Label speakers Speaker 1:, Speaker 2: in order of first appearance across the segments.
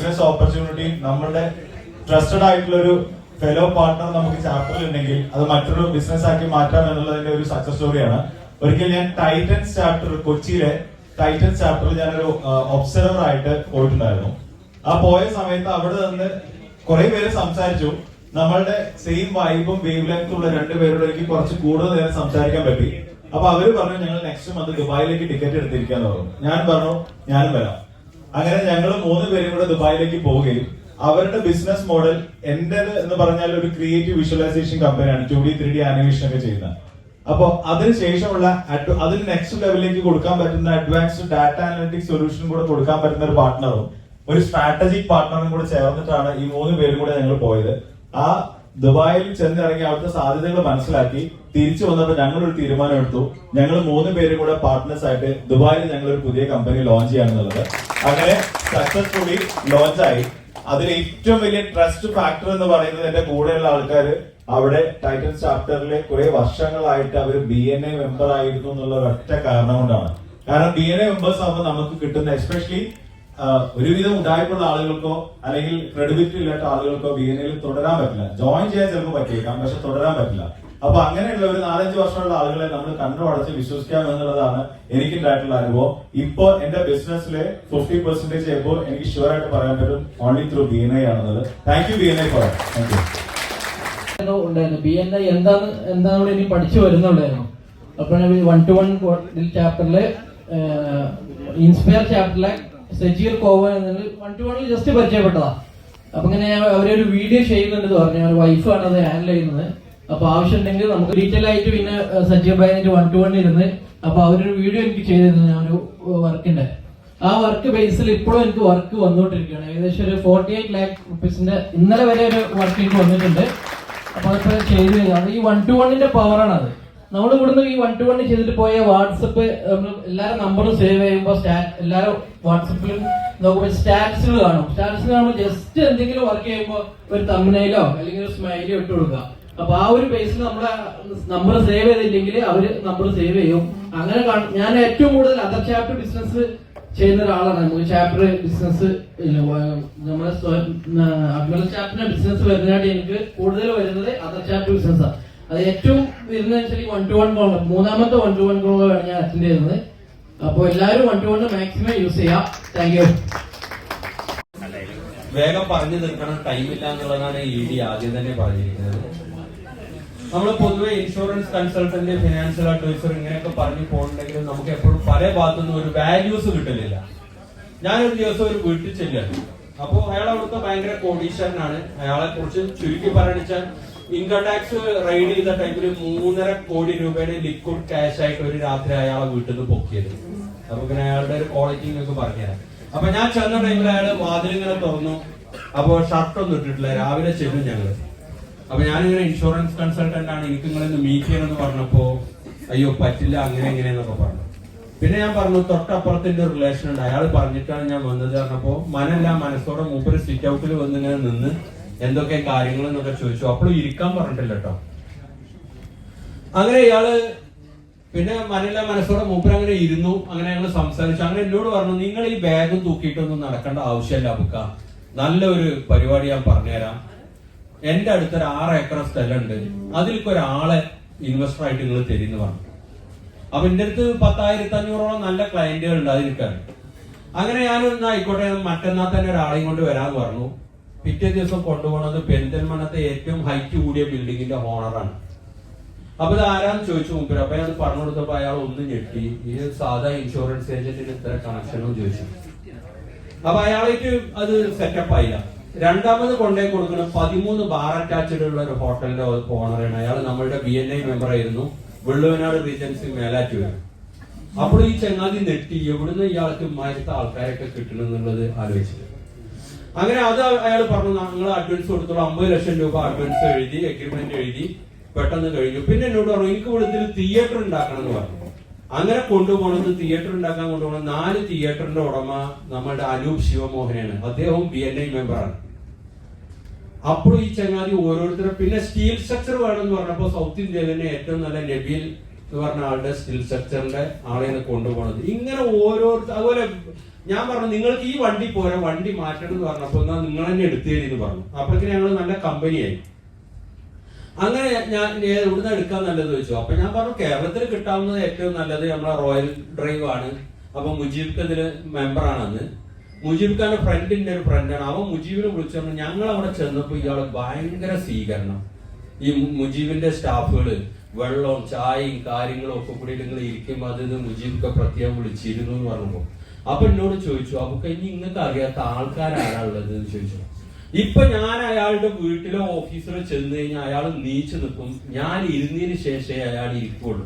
Speaker 1: Business ഓപ്പർച്യൂണിറ്റിയും നമ്മളുടെ trusted ആയിട്ടുള്ള ഒരു ഫെലോ പാർട്ണർ നമുക്ക് ചാപ്റ്ററിൽ ഉണ്ടെങ്കിൽ അത് മറ്റൊരു ബിസിനസ് ആക്കി മാറ്റാം എന്നുള്ളതിന്റെ ഒരു സക്സസ് സ്റ്റോറിയാണ്. ഒരിക്കൽ ഞാൻ ടൈറ്റൻസ് ചാപ്റ്റർ, കൊച്ചിയിലെ ടൈറ്റൻസ് ചാപ്റ്ററിൽ ഞാനൊരു ഒബ്സർവർ ആയിട്ട് പോയിട്ടുണ്ടായിരുന്നു. ആ പോയ സമയത്ത് അവിടെ നിന്ന് കുറെ പേര് സംസാരിച്ചു. നമ്മളുടെ സെയിം വൈബും വേവ് ലെങ്ത്തും ഉള്ള രണ്ടുപേരോട് എനിക്ക് കുറച്ച് കൂടുതൽ നേരം സംസാരിക്കാൻ പറ്റി. അപ്പൊ അവര് പറഞ്ഞു ഞങ്ങൾ നെക്സ്റ്റ് മന്ത് ദുബായിലേക്ക് ടിക്കറ്റ് എടുത്തിരിക്കാന്ന് പറഞ്ഞു. ഞാൻ പറഞ്ഞു ഞാനും വരാം. അങ്ങനെ ഞങ്ങൾ 3 പേരും കൂടെ ദുബായിലേക്ക് പോവുകയും അവരുടെ ബിസിനസ് മോഡൽ എന്റേത് എന്ന് പറഞ്ഞാൽ ഒരു ക്രിയേറ്റീവ് വിഷ്വലൈസേഷൻ കമ്പനിയാണ്, 2D 3D ആനിമേഷൻ ഒക്കെ ചെയ്യുന്നത്. അപ്പൊ അതിനുശേഷമുള്ള അതിന് നെക്സ്റ്റ് ലെവലിലേക്ക് കൊടുക്കാൻ പറ്റുന്ന അഡ്വാൻസ്ഡ് ഡാറ്റ അനലിറ്റിക്സ് സൊല്യൂഷൻ കൂടെ കൊടുക്കാൻ പറ്റുന്ന ഒരു പാർട്ട്ണറും ഒരു സ്ട്രാറ്റജിക് പാർട്ട്ണറും കൂടെ ചേർന്നിട്ടാണ് ഈ 3 പേരും കൂടെ ഞങ്ങൾ പോയത്. ആ ദുബായിൽ ചെന്നിറങ്ങി അവിടുത്തെ സാധ്യതകൾ മനസ്സിലാക്കി തിരിച്ചു വന്നപ്പോൾ ഞങ്ങൾ ഒരു തീരുമാനം എടുത്തു. ഞങ്ങൾ 3 പേരും കൂടെ പാർട്ട്നേഴ്സ് ആയിട്ട് ദുബായിൽ ഞങ്ങൾ ഒരു പുതിയ കമ്പനി ലോഞ്ച് ചെയ്യാന്നുള്ളത്. അങ്ങനെ സക്സസ്ഫുള്ളി ലോഞ്ചായി. അതിൽ ഏറ്റവും വലിയ ട്രസ്റ്റ് ഫാക്ടർ എന്ന് പറയുന്നത് എന്റെ കൂടെയുള്ള ആൾക്കാർ അവിടെ ടൈറ്റൻസ് ചാപ്റ്ററിലെ കുറെ വർഷങ്ങളായിട്ട് അവർ BNI മെമ്പർ ആയിരുന്നു എന്നുള്ള ഒറ്റ കാരണം കൊണ്ടാണ്. കാരണം BNI മെമ്പേഴ്സ് ആകുമ്പോൾ നമുക്ക് കിട്ടുന്ന എസ്പെഷ്യലി ഒരുവിധം ഉടായ്പുള്ള ആളുകൾക്കോ അല്ലെങ്കിൽ ക്രെഡിബിലിറ്റി ഇല്ലാത്ത ആളുകൾക്കോ BNI തുടരാൻ പറ്റില്ല. ജോയിൻ ചെയ്യാൻ ചിലപ്പോൾ പറ്റിയേക്കാം, പക്ഷെ തുടരാൻ പറ്റില്ല. അപ്പൊ അങ്ങനെയുള്ള ഒരു 4-5 വർഷമുള്ള ആളുകളെ നമ്മൾ കണ്ണുടച്ച് വിശ്വസിക്കാം എന്നുള്ളതാണ് എനിക്കുണ്ടായിട്ടുള്ള അനുഭവം. ഇപ്പോ എന്റെ ബിസിനസ്സിലെ 50% എപ്പോൾ എനിക്ക് ഷുവർ ആയിട്ട് പറയാൻ പറ്റും ഓൺലി ത്രൂ BNI ആണെന്നത്. Thank you BNI for. Thank you.
Speaker 2: ഉണ്ടായിരുന്നു BNI എന്താണ് ഇനി പഠിച്ചു വരുന്നുണ്ടായിരുന്നു. അപ്പോഴാണ് 1-to-1 ചാപ്റ്ററില് ഇൻസ്പയർ ചാപ്റ്ററിലെ സജീർ കോവൻ എന്നത് 1-to-1 ജസ്റ്റ് പരിചയപ്പെട്ടതാ. അപ്പൊ ഇങ്ങനെ അവരൊരു വീഡിയോ ചെയ്യുന്നുണ്ട് പറഞ്ഞു. അവർ വൈഫാണ് അത് ഹാൻഡിൽ ചെയ്യുന്നത്. അപ്പൊ ആവശ്യം ഉണ്ടെങ്കിൽ നമുക്ക് ഡീറ്റെയിൽ ആയിട്ട് പിന്നെ സജീർ ഭായിട്ട് 1-to-1 ഇരുന്ന് അപ്പൊ അവരൊരു വീഡിയോ എനിക്ക് ചെയ്തിരുന്നു ഞാൻ ഒരു വർക്കിന്റെ. ആ വർക്ക് ബേസിൽ ഇപ്പോഴും എനിക്ക് വർക്ക് വന്നുകൊണ്ടിരിക്കുകയാണ്. ഏകദേശം ഒരു 48 lakh rupees ഇന്നലെ വരെ ഒരു വർക്ക് എനിക്ക് വന്നിട്ടുണ്ട്. അപ്പൊ അതിപ്പോ ചെയ്ത് അത് ഈ 1-to-1 പവറാണ് അത്. നമ്മൾ ഇവിടുന്ന് ഈ 1-to-1 ചെയ്തിട്ട് പോയ വാട്സപ്പ് എല്ലാവരും നമ്പറും സേവ് ചെയ്യുമ്പോൾ എല്ലാവരും വാട്സപ്പിലും നോക്കുമ്പോൾ സ്റ്റാറ്റസുകൾ കാണും. സ്റ്റാറ്റസ് കാണുമ്പോൾ ജസ്റ്റ് എന്തെങ്കിലും വർക്ക് ചെയ്യുമ്പോൾ ഒരു തമ്മിലോ അല്ലെങ്കിൽ ഒരു സ്മൈലോ ഇട്ട് കൊടുക്കുക. അപ്പൊ ആ ഒരു ബേസിൽ നമ്മളെ നമ്പർ സേവ് ചെയ്തില്ലെങ്കിൽ അവര് നമ്പർ സേവ് ചെയ്യും. അങ്ങനെ ഞാൻ ഏറ്റവും കൂടുതൽ അതർ ചാപ്റ്റർ ബിസിനസ് ചെയ്യുന്ന ഒരാളാണ്. നമുക്ക് ചാപ്റ്റർ ബിസിനസ് നമ്മുടെ അഡ്മിറൽ ചാപ്റ്ററിന്റെ ബിസിനസ് വരുന്നതായിട്ട് എനിക്ക് കൂടുതൽ വരുന്നത് അതർ ചാപ്റ്റർ ബിസിനസ്സാണ്. അത് ഏറ്റവും വരുന്നത് വെച്ചാൽ 1-to-1 കോൾ, 3ാമത്തെ 1-to-1 കോളാണ് ഞാൻ അറ്റൻഡ് ചെയ്യുന്നത്. അപ്പോൾ എല്ലാവരും 1-to-1 മാക്സിമം യൂസ് ചെയ്യാം. Thank you.
Speaker 3: വേഗം പറഞ്ഞു തീർക്കണം, ടൈമില്ല എന്നുള്ളതാണ് ED ആദ്യം തന്നെ പറഞ്ഞിരിക്കുന്നത്. നമ്മൾ പൊതുവെ ഇൻഷുറൻസ് കൺസൾട്ടന്റ്, ഫിനാൻഷ്യൽ അഡ്വൈസർ ഇങ്ങനെയൊക്കെ പറഞ്ഞു പോകുന്നുണ്ടെങ്കിലും നമുക്ക് എപ്പോഴും പല ഭാഗത്തുനിന്നും ഒരു വാല്യൂസ് കിട്ടുന്നില്ല. ഞാനൊരു ദിവസം ഒരു വീട്ടിൽ ചെല്ലുകയാണ്. അപ്പോൾ അയാൾ അവിടുത്തെ ഭയങ്കര കോടീശ്വരനാണ്. അയാളെ കുറിച്ച് ചുരുക്കി പറഞ്ഞാൽ ഇൻകം ടാക്സ് റൈഡ് ചെയ്ത ടൈമിൽ 3.5 കോടി രൂപയുടെ ലിക്വിഡ് ക്യാഷ് ആയിട്ട് ഒരു രാത്രി അയാളെ വീട്ടിൽ നിന്ന് പൊക്കിയത്. അപ്പൊ പിന്നെ അയാളുടെ ഒരു ക്വാളിറ്റി നിങ്ങൾക്ക് പറഞ്ഞുതരാം. അപ്പൊ ഞാൻ ചെന്ന ടൈമിൽ അയാൾ വാതിലിങ്ങനെ തുറന്നു. അപ്പൊ ഷർട്ടൊന്നും ഇട്ടിട്ടില്ല. രാവിലെ ചെല്ലും ഞങ്ങള്. അപ്പൊ ഞാനിങ്ങനെ ഇൻഷുറൻസ് കൺസൾട്ടന്റ് ആണ്, എനിക്ക് നിങ്ങളൊന്ന് മീറ്റ് ചെയ്യണമെന്ന് പറഞ്ഞപ്പോ അയ്യോ പറ്റില്ല അങ്ങനെ എങ്ങനെയെന്നൊക്കെ പറഞ്ഞു. പിന്നെ ഞാൻ പറഞ്ഞു തൊട്ടപ്പുറത്തിന്റെ റിലേഷൻ ഉണ്ട്, അയാൾ പറഞ്ഞിട്ടാണ് ഞാൻ വന്നത് പറഞ്ഞപ്പോ മനസ്സോടെ മൂപ്പര് സിറ്റ് ഔട്ടിൽ വന്നിങ്ങനെ നിന്ന് എന്തൊക്കെ കാര്യങ്ങൾ എന്നൊക്കെ ചോദിച്ചു. അപ്പോഴും ഇരിക്കാൻ പറഞ്ഞിട്ടില്ല കേട്ടോ. അങ്ങനെ ഇയാള് പിന്നെ മനസ്സോടെ മൂപ്പര് അങ്ങനെ ഇരുന്നു. അങ്ങനെ ഞങ്ങൾ സംസാരിച്ചു. അങ്ങനെ എന്നോട് പറഞ്ഞു നിങ്ങൾ ഈ ബാഗും തൂക്കിയിട്ടൊന്നും നടക്കേണ്ട ആവശ്യമില്ല ബുക്ക, നല്ലൊരു പരിപാടി ഞാൻ പറഞ്ഞുതരാം. എന്റെ അടുത്തൊരു 6 ഏക്കർ സ്ഥലമുണ്ട്, അതിലേക്ക് ഒരാളെ ഇൻവെസ്റ്റർ ആയിട്ട് നിങ്ങൾ തരുന്നു പറഞ്ഞു. അപ്പൊ എന്റെ അടുത്ത് 10,500-ഓളം നല്ല ക്ലയന്റുകൾ ഉണ്ട്, അതെനിക്കറിയാം. അങ്ങനെ ഞാനൊന്ന് ആയിക്കോട്ടെ മറ്റന്നാൾ തന്നെ ഒരാളെയും കൊണ്ട് വരാന്ന് പറഞ്ഞു. പിറ്റേ ദിവസം കൊണ്ടുപോകുന്നത് പെരിന്തൽമണ്ണത്തെ ഏറ്റവും ഹൈറ്റ് കൂടിയ ബിൽഡിങ്ങിന്റെ ഓണറാണ്. അപ്പൊ ഇത് ആരാന്ന് ചോദിച്ചു മുമ്പ്. അപ്പൊ ഞാൻ പറഞ്ഞു കൊടുത്തപ്പോ അയാൾ ഒന്ന് ഞെട്ടി. ഈ സാധാ ഇൻഷുറൻസ് ഏജന്റിന് ഇത്ര കണക്ഷനും ചോദിച്ചു. അപ്പൊ അയാളേക്ക് അത് സെറ്റപ്പ് ആയില്ല. രണ്ടാമത് കൊണ്ടുപോയി കൊടുക്കുന്ന 13 ബാർ അറ്റാച്ച്ഡ് ഉള്ള ഒരു ഹോട്ടലിന്റെ ഓണറാണ്. അയാൾ നമ്മളുടെ BNI മെമ്പർ ആയിരുന്നു, വെള്ളുവനാട് റീജൻസി മേലാറ്റൂർ. അപ്പോൾ ഈ ചങ്ങാതി നെട്ടി എവിടുന്ന് ഇയാൾക്ക് ഇമാരത്തെ ആൾക്കാരൊക്കെ കിട്ടണമെന്നുള്ളത് ആലോചിച്ചത്. അങ്ങനെ അത് അയാൾ പറഞ്ഞു ഞങ്ങൾ അഡ്വാൻസ് കൊടുത്തോളൂ, 50 ലക്ഷം രൂപ അഡ്വാൻസ് എഴുതി എഗ്രിമെന്റ് എഴുതി പെട്ടെന്ന് കഴിഞ്ഞു. പിന്നെ എന്നോട് പറഞ്ഞു എനിക്ക് ഇവിടെ തിയേറ്റർ ഉണ്ടാക്കണം എന്ന് പറഞ്ഞു. അങ്ങനെ കൊണ്ടുപോകണത് തിയേറ്റർ ഉണ്ടാക്കാൻ കൊണ്ടുപോകണം. 4 തിയേറ്ററിന്റെ ഉടമ നമ്മളുടെ അനൂപ് ശിവമോഹനാണ്. അദ്ദേഹം BNI മെമ്പറാണ്. അപ്പോൾ ഈ ചങ്ങാതി ഓരോരുത്തരും പിന്നെ സ്റ്റീൽ സ്ട്രക്ചർ വേണമെന്ന് പറഞ്ഞപ്പോ സൗത്ത് ഇന്ത്യയിൽ തന്നെ ഏറ്റവും നല്ല നബീൽ എന്ന് പറഞ്ഞ ആളുടെ സ്റ്റീൽ സ്ട്രക്ചറിന്റെ ആളെയാണ് കൊണ്ടുപോകുന്നത്. ഇങ്ങനെ ഓരോരുത്തർ അതുപോലെ ഞാൻ പറഞ്ഞു നിങ്ങൾക്ക് ഈ വണ്ടി പോരാ, വണ്ടി മാറ്റണം എന്ന് പറഞ്ഞപ്പോ എന്നാൽ നിങ്ങൾ തന്നെ എടുത്തേന്ന് പറഞ്ഞു. അപ്പോഴേക്കും ഞങ്ങൾ നല്ല കമ്പനിയായി. അങ്ങനെ ഞാൻ ഇവിടുന്ന് എടുക്കാൻ നല്ലത് വെച്ചു. അപ്പൊ ഞാൻ പറഞ്ഞു കേരളത്തിൽ കിട്ടാവുന്നത് ഏറ്റവും നല്ലത് നമ്മളെ റോയൽ ഡ്രൈവ് ആണ്. അപ്പൊ മുജീബ് ഇതില് മെമ്പറാണ് അന്ന്. മുജീബ് ഖാന്റെ ഫ്രണ്ടിന്റെ ഒരു ഫ്രണ്ടാണ്. അവൻ മുജീബിനെ വിളിച്ചു പറഞ്ഞു. ഞങ്ങൾ അവിടെ ചെന്നപ്പോ ഇയാള് ഭയങ്കര സ്വീകരണം. ഈ മുജീബിന്റെ സ്റ്റാഫുകള് വെള്ളവും ചായയും കാര്യങ്ങളും ഒക്കെ കൂടി നിങ്ങൾ ഇരിക്കുമ്പോൾ അത് മുജീബൊക്കെ പ്രത്യേകം വിളിച്ചിരുന്നു എന്ന് പറഞ്ഞപ്പോ അപ്പൊ എന്നോട് ചോദിച്ചു, അപ്പൊ ഇനി നിങ്ങൾക്ക് അറിയാത്ത ആൾക്കാരാരാ ഉള്ളത് എന്ന് ചോദിച്ചു. ഇപ്പൊ ഞാൻ അയാളുടെ വീട്ടിലോ ഓഫീസിലോ ചെന്ന് കഴിഞ്ഞാൽ അയാൾ നീച്ചു നിൽക്കും. ഞാൻ ഇരുന്നതിന് ശേഷമേ അയാൾ ഇരിക്കുള്ളൂ.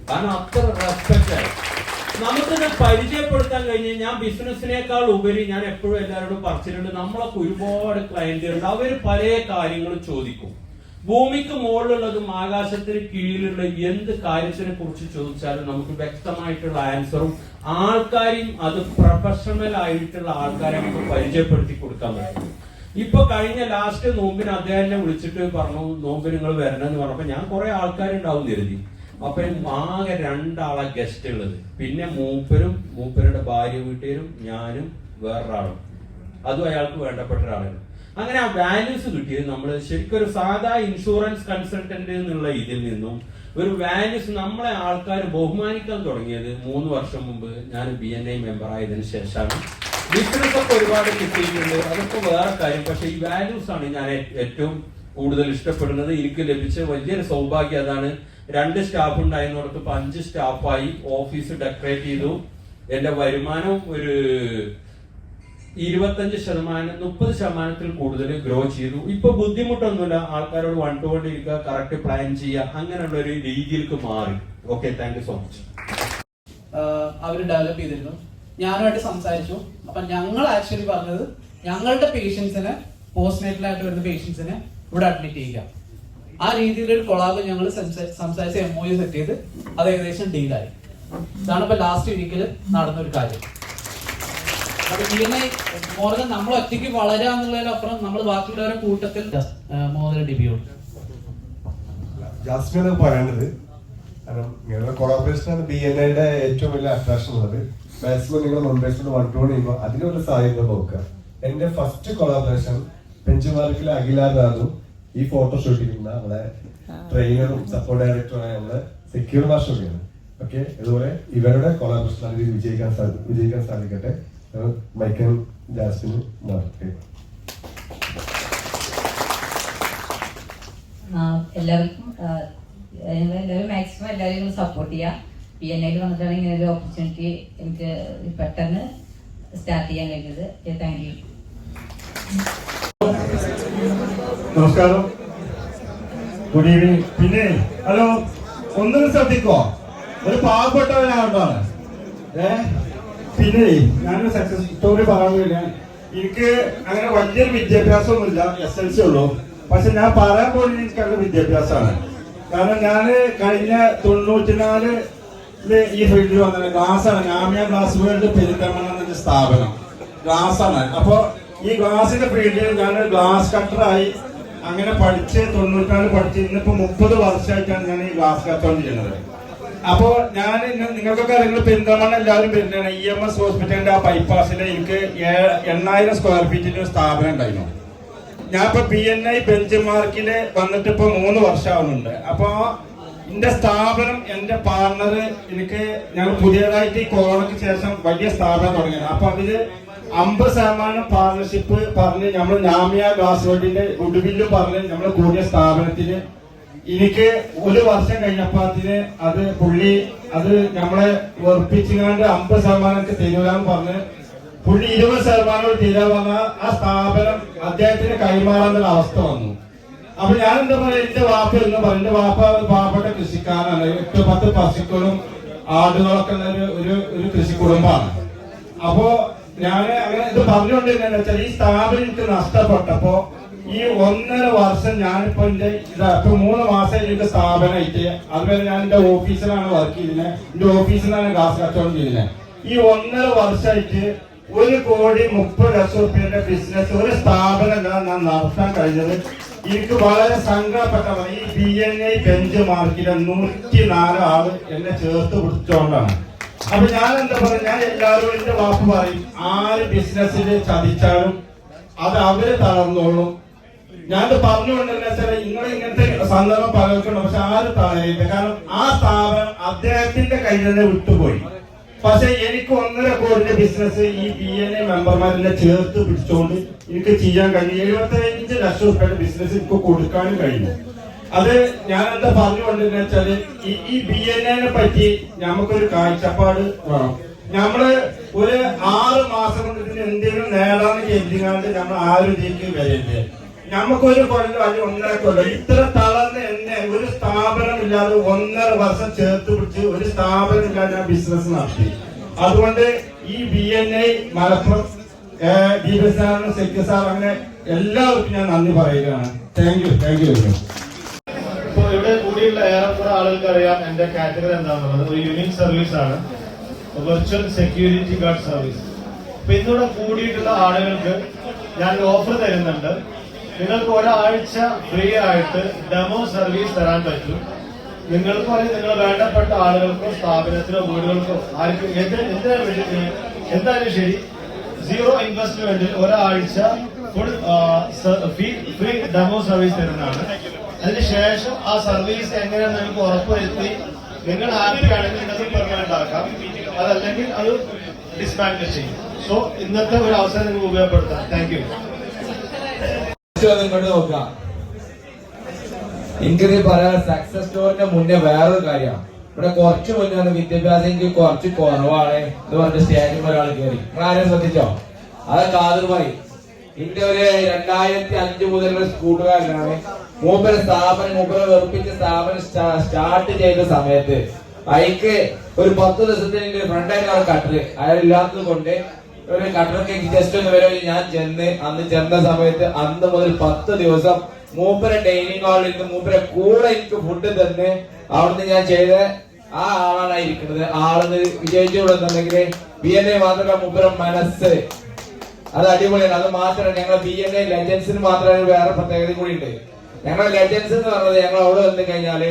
Speaker 3: കാരണം അത്ര റെസ്പെക്ട് ആയി. നമുക്കിത് പരിചയപ്പെടുത്താൻ കഴിഞ്ഞ് ഞാൻ ബിസിനസിനേക്കാൾ ഉപരി ഞാൻ എപ്പോഴും എല്ലാവരോടും പറച്ചിട്ടുണ്ട്, നമ്മളൊക്കെ ഒരുപാട് ക്ലയന്റുകളുണ്ട്. അവര് പല കാര്യങ്ങളും ചോദിക്കും. ഭൂമിക്ക് മുകളിലുള്ളതും ആകാശത്തിന് കീഴിലുള്ള എന്ത് കാര്യത്തിനെ കുറിച്ച് ചോദിച്ചാലും നമുക്ക് വ്യക്തമായിട്ടുള്ള ആൻസറും ആൾക്കാരെയും അത് പ്രൊഫഷണൽ ആയിട്ടുള്ള ആൾക്കാരെ നമുക്ക് പരിചയപ്പെടുത്തി കൊടുക്കാൻ പറ്റും. ഇപ്പൊ കഴിഞ്ഞ ലാസ്റ്റ് നോമ്പിന് അദ്ദേഹം വിളിച്ചിട്ട് പറഞ്ഞു നോമ്പിന് നിങ്ങൾ വരണമെന്ന് പറഞ്ഞപ്പോ ഞാൻ കുറെ ആൾക്കാരുണ്ടാവും കരുതി. അപ്പൊ ആകെ 2 ആളാ ഗസ്റ്റ് ഉള്ളത്. പിന്നെ മൂപ്പരുടെ ഭാര്യ വീട്ടുകാരും ഞാനും വേറൊരാളും, അതും അയാൾക്ക് വേണ്ടപ്പെട്ട ഒരാളാണ്. അങ്ങനെ ആ വാല്യൂസ് കിട്ടിയത് നമ്മൾ ശരിക്കും ഒരു സാധാ ഇൻഷുറൻസ് കൺസൾട്ടന്റ് എന്നുള്ള ഇതിൽ നിന്നും ഒരു വാല്യൂസ് നമ്മളെ ആൾക്കാർ ബഹുമാനിക്കാൻ തുടങ്ങിയത് 3 വർഷം മുമ്പ് ഞാൻ BNI മെമ്പർ ആയതിനു ശേഷമാണ്. ബിസിനസ് ഒക്കെ ഒരുപാട് കിട്ടിയിട്ടുണ്ട്, അതൊക്കെ വേറെ കാര്യം. പക്ഷെ ഈ വാല്യൂസ് ആണ് ഞാൻ ഏറ്റവും കൂടുതൽ ഇഷ്ടപ്പെടുന്നത്. എനിക്ക് ലഭിച്ച വലിയൊരു സൗഭാഗ്യം അതാണ്. 2 സ്റ്റാഫ് ഉണ്ടായിരുന്നിടത്ത് 5 സ്റ്റാഫായി. ഓഫീസ് ഡെക്കറേറ്റ് ചെയ്തു. എന്റെ വരുമാനം ഒരു 25%-30% കൂടുതൽ ഗ്രോ ചെയ്തു. ഇപ്പൊ ബുദ്ധിമുട്ടൊന്നുമില്ല. ആൾക്കാരോട് 1 to 1 ഇരിക്കുക, കറക്റ്റ് പ്ലാൻ ചെയ്യുക, അങ്ങനെയുള്ള ഒരു രീതിയിലേക്ക് മാറി. Okay, thank you so much.
Speaker 4: അവർ ഡെവലപ്പ് ചെയ്തിരുന്നു. ഞാനുമായിട്ട് സംസാരിച്ചു. അപ്പൊ ഞങ്ങൾ ആക്ച്വലി പറഞ്ഞത് ഞങ്ങളുടെ പേഷ്യൻസിന് പോസ്റ്റ്നേറ്റലായിട്ട് വരുന്ന പേഷ്യൻസിനെ ഇവിടെ അഡ്മിറ്റ് ചെയ്യുക. ആ രീതിയിലൊരു കൊളാബ് ഞങ്ങൾ സംസാരിച്ച് MOU സെറ്റ് ചെയ്ത് അത് ഏകദേശം ഡീലായി. ഇതാണ് ഇപ്പൊ ലാസ്റ്റ് വീക്കിൽ നടന്നൊരു കാര്യം. അത് BNI മോർ നമ്മൾ ഒറ്റയ്ക്ക് വളരുക എന്നുള്ളതിനപ്പുറം നമ്മൾ ബാക്കിയുള്ളവരെ കൂട്ടത്തിൽ മോദന ഡിബിയോട്
Speaker 5: ജാസ്മിൻ പറയേണ്ടത്. കാരണം നിങ്ങളുടെ കൊളാബറേഷനാണ് BNIയുടെ ഏറ്റവും വലിയ അട്രാക്ഷൻ ഉള്ളത്. മാക്സിമം നിങ്ങൾ മെമ്പേഴ്സിന് 1 to 1 ചെയ്യുമ്പോൾ അതിനുള്ള സാധ്യത നോക്കുക. എന്റെ ഫസ്റ്റ് കൊളാബറേഷൻ ബെഞ്ചുമാർക്കിലെ അഖിലാദാദു ഈ ഫോട്ടോ ഷൂട്ടിംഗ് നമ്മളെ ട്രെയിനറും സപ്പോർട്ട് ഡയറക്ടറുമായ നമ്മളെ സെക്യൂർ മാസ്റ്ററാണ്. ഓക്കെ, ഇതുപോലെ ഇവരുടെ കൊളാബറേഷൻ നല്ല രീതിയിൽ വിജയിക്കാൻ സാധിക്കട്ടെ. മൈക്കൽ ജാസ്മിന് മാറട്ടെ.
Speaker 6: എല്ലാവർക്കും മാക്സിമം എല്ലാവരും സപ്പോർട്ട് ചെയ്യുക. BNI വന്നിട്ടാണ് ഇങ്ങനെ ഒരു ഓപ്പർച്യൂണിറ്റി എനിക്ക് പെട്ടെന്ന് സ്റ്റാർട്ട് ചെയ്യാൻ കഴിഞ്ഞത്. Thank you.
Speaker 7: നമസ്കാരം, ഗുഡ് ഈവനിങ്. പിന്നെ ഹലോ, ഒന്നും ശ്രദ്ധിക്കോ, ഒരു പാവപ്പെട്ടവനാണ്. പിന്നെ ഞാനൊരു സക്സസ് സ്റ്റോറി പറയാൻ വേണ്ടി, എനിക്ക് അങ്ങനെ വലിയൊരു വിദ്യാഭ്യാസമൊന്നുമില്ല, SLC ഉള്ളൂ. പക്ഷെ ഞാൻ പറയാൻ പോലും എനിക്കത് വിദ്യാഭ്യാസമാണ്. കാരണം ഞാൻ കഴിഞ്ഞ 94 ഈ ഫീൽഡിൽ വന്നത് ഗ്ലാസ്സാണ്. നാമിയ ഗ്ലാസ് വേൾഡ് പെരിന്തൽമണ്ണ എന്നൊരു സ്ഥാപനം ഗ്ലാസ്സാണ്. അപ്പൊ ഈ ഗ്ലാസിന്റെ ഫീൽഡിൽ ഞാൻ ഗ്ലാസ് കട്ടറായി അങ്ങനെ പഠിച്ച് 94 പഠിച്ച് ഇന്നിപ്പോ 30 വർഷമായിട്ടാണ് ഞാൻ ഈ ഗ്ലാസ് കച്ചവടം ചെയ്യുന്നത്. അപ്പോ ഞാൻ നിങ്ങൾക്കൊക്കെ നിങ്ങൾ പെരിന്തൽമണ്ണ എല്ലാവരും പെരിന്തൽമണ്ണ EMS ഹോസ്പിറ്റലിന്റെ ആ ബൈപ്പാസിൽ എനിക്ക് 8000 സ്ക്വയർ ഫീറ്റിന്റെ ഒരു സ്ഥാപനം ഉണ്ടായിരുന്നു. ഞാൻ ഇപ്പൊ BNI ബെഞ്ച് മാർക്കില് വന്നിട്ട് ഇപ്പൊ 3 വർഷമാവുന്നുണ്ട്. അപ്പൊ എന്റെ സ്ഥാപനം എന്റെ പാർട്ണർ എനിക്ക് ഞങ്ങൾ പുതിയതായിട്ട് ഈ കൊറോണയ്ക്ക് ശേഷം വലിയ സ്ഥാപനം തുടങ്ങിയത്. അപ്പൊ അതില് 50% പാർട്ണർഷിപ്പ് പറഞ്ഞ് നമ്മൾ നാമിയ ഗ്ലാസ് വേൾഡിന്റെ ഗുഡ്വില്ല് പറഞ്ഞ് നമ്മൾ കൂടിയ സ്ഥാപനത്തിന് എനിക്ക് 1 വർഷം കഴിഞ്ഞപ്പോ അത് പുള്ളി അത് നമ്മളെ വെറുപ്പിച്ചുകൊണ്ട് 50% തരൂരാന്ന് പറഞ്ഞ് പുള്ളി 20% തീരാ പറഞ്ഞ ആ സ്ഥാപനം അദ്ദേഹത്തിന് കൈമാറാനുള്ള അവസ്ഥ വന്നു. അപ്പൊ ഞാൻ എന്താ പറയാ, എന്റെ വാപ്പ എന്ന് പറയും, എന്റെ വാപ്പ പാവപ്പെട്ട കൃഷിക്കാരാണ്. 8-10 പശുക്കളും ആടുകളൊക്കെ ഉള്ള ഒരു കൃഷി കുടുംബമാണ്. അപ്പോ ഞാൻ അങ്ങനെ ഇത് പറഞ്ഞുകൊണ്ടിരുന്ന വെച്ചാൽ ഈ സ്ഥാപനം എനിക്ക് നഷ്ടപ്പെട്ടപ്പോ ഈ 1.5 വർഷം ഞാനിപ്പോ ഇപ്പൊ 3 മാസം എനിക്ക് സ്ഥാപനമായിട്ട് അതുപോലെ ഞാൻ എന്റെ ഓഫീസിലാണ് വർക്ക് ചെയ്തിരുന്നത്. എന്റെ ഓഫീസിലാണ് ഗ്ലാസ് കച്ചവടം ചെയ്തിരുന്നത്. ഈ 1.5 വർഷമായിട്ട് 1,30,00,000 ബിസിനസ് ഒരു സ്ഥാപനം ഞാൻ നടത്താൻ കഴിഞ്ഞത് എനിക്ക് വളരെ സങ്കടപ്പെട്ടതാണ്. ഈ BNI ബെഞ്ച് മാർക്കിലെ 104 ആള് എന്നെ ചേർത്ത് പിടിച്ചുകൊണ്ടാണ്. അപ്പൊ ഞാൻ എന്താ പറയാ, ഞാൻ എല്ലാവരും എന്റെ വാക്ക് പറയും, ആര് ബിസിനസ്സിൽ ചതിച്ചാലും അത് അവര് തളർന്നോളും. ഞാനത് പറഞ്ഞുകൊണ്ടെന്ന് വെച്ചാൽ നിങ്ങൾ ഇങ്ങനത്തെ സന്ദർഭം പലർക്കുണ്ട്, പക്ഷെ ആരും തളരില്ല. കാരണം ആ സ്ഥാപനം അദ്ദേഹത്തിന്റെ കയ്യിൽ തന്നെ വിട്ടുപോയി. പക്ഷെ എനിക്ക് 1.5 കോടിന്റെ ബിസിനസ് ഈ BNA മെമ്പർമാരെല്ലാം ചേർത്ത് പിടിച്ചുകൊണ്ട് എനിക്ക് ചെയ്യാൻ കഴിഞ്ഞു. 75 ലക്ഷം രൂപയുടെ ബിസിനസ് എനിക്ക് കൊടുക്കാനും കഴിഞ്ഞു. അത് ഞാൻ എന്താ പറഞ്ഞുകൊണ്ടെന്ന് വെച്ചാല് ഈ BNA പറ്റി നമുക്കൊരു കാഴ്ചപ്പാട് വേണം. നമ്മള് ഒരു 6 മാസം കൊണ്ട് ഇതിന് എന്തെങ്കിലും നേടാന്ന് കരുതിങ്ങാണ്ട് നമ്മൾ ആരും ഇതിലേക്ക് വരരുത്. നമുക്കൊരു കൊല്ലം അല്ലെങ്കിൽ 1.5 കൊല്ലം ഇത്ര തളർന്ന് എന്നെ ഒരു സ്ഥാപനം ഇല്ലാതെ 1.5 വർഷം ചേർത്ത് പിടിച്ച് ഒരു സ്ഥാപനം ഇല്ലാതെ ഞാൻ ബിസിനസ് നടത്തി. അതുകൊണ്ട് ഈ BNA മലപ്പുറം സാറിന് സെക്യു സാർ അങ്ങനെ എല്ലാവർക്കും ഞാൻ നന്ദി പറയുകയാണ്. Thank you very much.
Speaker 1: ഇപ്പോൾ ഇവിടെ കൂടിയുള്ള ഏറെക്കുറെ ആളുകൾക്ക് അറിയാം എന്റെ കാറ്റഗറി എന്താണെന്നുള്ളത്. ഒരു യൂണിക് സർവീസ് ആണ്, വെർച്വൽ സെക്യൂരിറ്റി ഗാർഡ് സർവീസ്. അപ്പൊ ഇന്നിവിടെ കൂടിയിട്ടുള്ള ആളുകൾക്ക് ഞാൻ ഓഫർ തരുന്നുണ്ട്. നിങ്ങൾക്ക് ഒരാഴ്ച ഫ്രീ ആയിട്ട് ഡെമോ സർവീസ് തരാൻ പറ്റും. നിങ്ങൾക്കോ അല്ലെങ്കിൽ നിങ്ങൾ വേണ്ടപ്പെട്ട ആളുകൾക്കോ സ്ഥാപനത്തിനോ വീടുകൾക്കോ ആർക്കും എന്തായാലും ശരി 0 ഇൻവെസ്റ്റ്മെന്റിൽ ഒരാഴ്ച ഫുൾ ഫ്രീ ഡെമോ സർവീസ് തരുന്നതാണ്. അതിനുശേഷം ആ സർവീസ് എങ്ങനെയാണെന്ന് നിങ്ങൾക്ക് ഉറപ്പുവരുത്തി നിങ്ങൾ ഹാപ്പി ആണെങ്കിൽ നിങ്ങൾക്ക് പെർമനന്റ് ആക്കാം, അതല്ലെങ്കിൽ അത് ഡിസ്മാൻഡിൽ ചെയ്യും. സോ ഇന്നത്തെ ഒരു അവസരം നിങ്ങൾക്ക് ഉപയോഗപ്പെടുത്താം. Thank you.
Speaker 8: ഇങ്ങോട്ട് നോക്കാം. എനിക്കിത് പറയാൻ സക്സസ് സ്റ്റോറിന്റെ മുന്നേ വേറൊരു കാര്യമാണ്. ഇവിടെ കുറച്ച് മുന്നേ വിദ്യാഭ്യാസം എനിക്ക് കുറച്ച് കുറവാണ് എന്ന് പറഞ്ഞ സ്റ്റേജിൽ ഒരാൾ കയറി. ആരും ശ്രദ്ധിച്ചോ? അത് കാതർമായി എന്റെ ഒരു 2005 മുതലുള്ള സ്കൂളുകാരനാണ്. മൂപ്പര് വെറുപ്പിച്ച സ്ഥാപനം സ്റ്റാർട്ട് ചെയ്ത സമയത്ത് അയക്ക് ഒരു 10 ദിവസത്തിന് ഫ്രണ്ടായിട്ട് കട്ടറ് അയാളില്ലാത്തത് കൊണ്ട് ഒരു കട്ടറൊക്കെ ജസ്റ്റ് ഒന്ന് വരെ ഞാൻ അന്ന് ചെന്ന സമയത്ത് അന്ന് മുതൽ 10 ദിവസം മൂപ്പരെ ഡൈനിങ് ഹാളിൽ നിന്ന് മൂപ്പരെ കൂടെ എനിക്ക് ഫുഡ് തന്ന് അവിടുന്ന് ഞാൻ ചെയ്ത ആ ആളാണ് ഇരിക്കുന്നത്. ആളെന്ന് വിജയിച്ചുകൊണ്ടെന്നുണ്ടെങ്കിൽ BNA മാത്രമല്ല മൂപ്പരെ മനസ്സ് അത് അടിപൊളിയാണ്. അത് മാത്രമല്ല ഞങ്ങളെ BNA ലെജൻസിന് മാത്രമേ വേറെ പ്രത്യേകത കൂടി ഉണ്ട്. ഞങ്ങളെ ലെജൻസ് എന്ന് പറഞ്ഞത് ഞങ്ങൾ അവിടെ വന്നു കഴിഞ്ഞാല്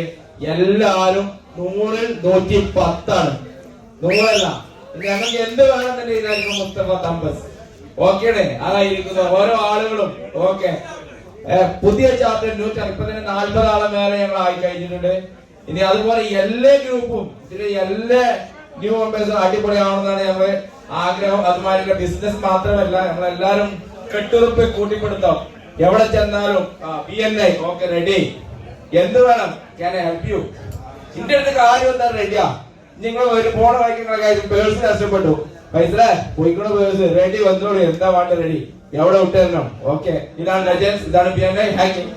Speaker 8: എല്ലാരും 100-ൽ 110 100അല്ല. ഞങ്ങൾക്ക് എന്ത് വേണമെന്നുണ്ടെങ്കിൽ മുസ്തഫ തമ്പസ് ഓക്കെ അതായിരിക്കുന്നു ഓരോ ആളുകളും. ഓക്കെ, പുതിയ ചാർട്ടർ 140 ആളെ മേലെ ഞങ്ങൾ ആയി കഴിഞ്ഞിട്ടുണ്ട്. ഇനി അതുപോലെ എല്ലാ ഗ്രൂപ്പും ഇതിലെ എല്ലാ ന്യൂ മെമ്പേഴ്സും അടിപൊളിയാണെന്നാണ് ഞങ്ങള് ആഗ്രഹം. അതുമാതിരി ബിസിനസ് മാത്രമല്ല നമ്മളെല്ലാരും കെട്ടുറപ്പ് കൂട്ടിപ്പെടുത്താം. എവിടെ ചെന്നാലും BNA ഓക്കെ റെഡി, എന്ത് വേണം ക്യാൻ ഐ ഹെൽപ് യു. ഇന്റെ അടുത്ത് കാര്യം എന്താ റെഡിയാ. നിങ്ങൾ ഒരു ഫോൺ വായിക്കുന്ന കാര്യം പേഴ്സ് നഷ്ടപ്പെട്ടു, പൈസ പോയിക്കോണ പേഴ്സ് റെഡി വന്നോളൂ, എന്താ വേണ്ട റെഡി, എവിടെ വിട്ടു തരണം. ഓക്കെ, ഇതാണ് ലെജൻസ്, ഇതാണ് BNA ഹാക്കിംഗ്.